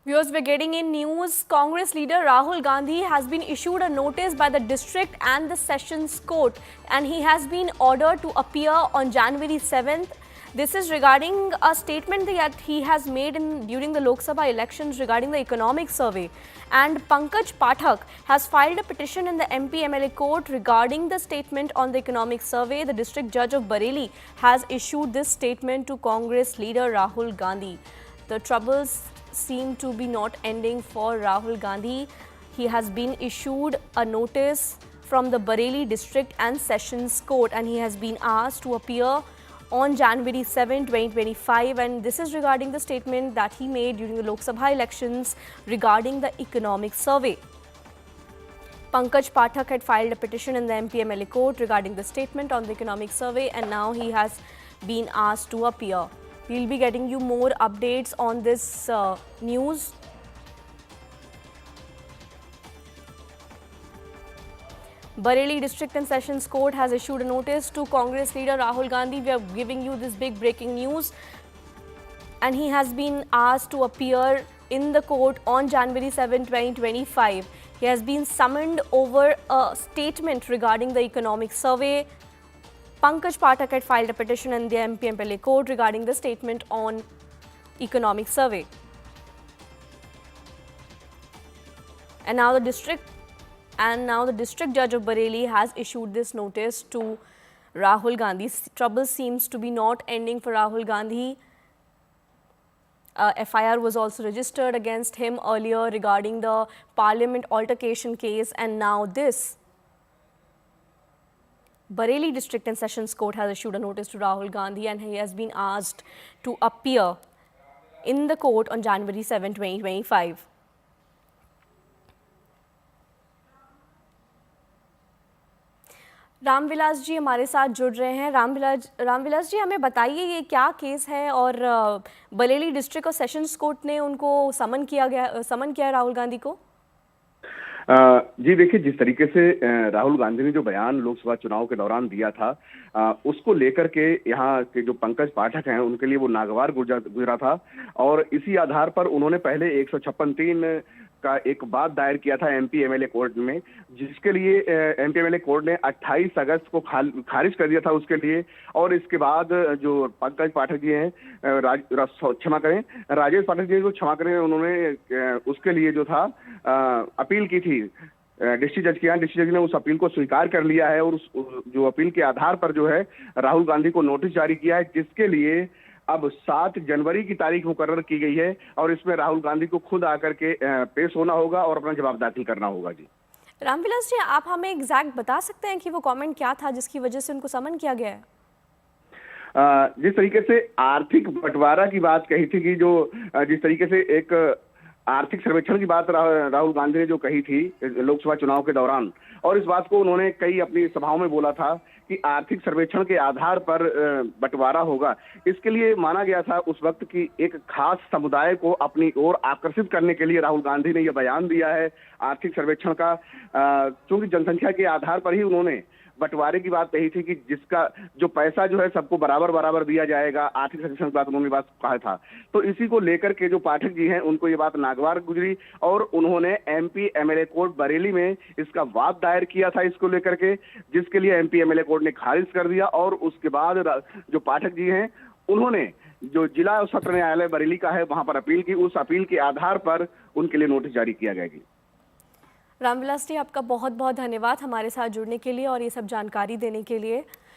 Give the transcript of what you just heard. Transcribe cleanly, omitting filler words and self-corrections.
Viewers, we're getting in news. Congress leader Rahul Gandhi has been issued a notice by the district and the sessions court, and he has been ordered to appear on January 7th. This is regarding a statement that he has made during the Lok Sabha elections regarding the economic survey. And Pankaj Pathak has filed a petition in the MP MLA court regarding the statement on the economic survey. The district judge of Bareilly has issued this statement to Congress leader Rahul Gandhi. The troubles seem to be not ending for Rahul Gandhi. He has been issued a notice from the Bareilly District and Sessions Court, and he has been asked to appear on January 7, 2025, and this is regarding the statement that he made during the Lok Sabha elections regarding the economic survey. Pankaj Pathak had filed a petition in the MP MLA court regarding the statement on the economic survey, and now he has been asked to appear. We'll be getting you more updates on this news. Bareilly District and Sessions Court has issued a notice to Congress leader Rahul Gandhi. We are giving you this big breaking news. And he has been asked to appear in the court on January 7, 2025. He has been summoned over a statement regarding the economic survey. Pankaj Pathak had filed a petition in the MP MLA court regarding the statement on economic survey. And now the district judge of Bareilly has issued this notice to Rahul Gandhi. Trouble seems to be not ending for Rahul Gandhi. FIR was also registered against him earlier regarding the parliament altercation case, and now this. Bareilly District and Sessions Court has issued a notice to Rahul Gandhi, and he has been asked to appear in the court on January 7, 2025. Ramvilas ji हमारे साथ जुड़ रहे हैं। रामविलास जी, हमें बताइए ये क्या case है और बरेली डिस्ट्रिक्ट और सेशंस कोर्ट ने उनको समन किया राहुल गांधी को? जी देखिए, जिस तरीके से राहुल गांधी ने जो बयान लोकसभा चुनाव के दौरान दिया था, उसको लेकर के यहाँ के जो पंकज पाठक हैं उनके लिए वो नागवार गुजरा था, और इसी आधार पर उन्होंने पहले 156(3) का एक बात दायर किया था एमपी एमएलए कोर्ट में, जिसके लिए एमपी एमएलए कोर्ट ने 28 अगस्त को खारिज कर दिया था उसके लिए। और इसके बाद जो पंकज पाठक जी हैं, राजेश पाठक जी को क्षमा करें, उन्होंने उसके लिए जो था अपील की थी डिस्ट्रिक्ट जज के यहाँ। डिस्ट्रिक्ट जज ने उस अपील को स्वीकार कर लिया है और उस जो अपील के आधार पर जो है राहुल गांधी को नोटिस जारी किया है, जिसके लिए अब 7 जनवरी की तारीख मुकर्रर की गई है, और इसमें राहुल गांधी को खुद आकर के पेश होना होगा और अपना जवाब दाखिल करना होगा। जी रामविलास जी, आप हमें एग्जैक्ट बता सकते हैं कि वो कमेंट क्या था जिसकी वजह से उनको समन किया गया है? जिस तरीके से आर्थिक बंटवारा की बात कही थी कि जिस तरीके से एक आर्थिक सर्वेक्षण की बात राहुल गांधी ने जो कही थी लोकसभा चुनाव के दौरान, और इस बात को उन्होंने कई अपनी सभाओं में बोला था कि आर्थिक सर्वेक्षण के आधार पर बंटवारा होगा। इसके लिए माना गया था उस वक्त की एक खास समुदाय को अपनी ओर आकर्षित करने के लिए राहुल गांधी ने यह बयान दिया है आर्थिक सर्वेक्षण का, क्योंकि जनसंख्या के आधार पर ही उन्होंने बंटवारे की बात कही थी कि जिसका जो पैसा जो है सबको बराबर दिया जाएगा। आर्थिक सर्वेक्षण की बात उन्होंने कहा था, तो इसी को लेकर के जो पाठक जी हैं उनको ये बात नागवार गुजरी, और उन्होंने एमपी एमएलए कोर्ट बरेली में इसका वाद दायर किया था इसको लेकर के, जिसके लिए एमपी एमएलए कोर्ट ने खारिज कर दिया। और उसके बाद जो पाठक जी हैं उन्होंने जो जिला और सत्र न्यायालय बरेली का है वहां पर अपील की, उस अपील के आधार पर उनके लिए नोटिस जारी किया गया। रामविलास जी, आपका बहुत बहुत धन्यवाद हमारे साथ जुड़ने के लिए और ये सब जानकारी देने के लिए।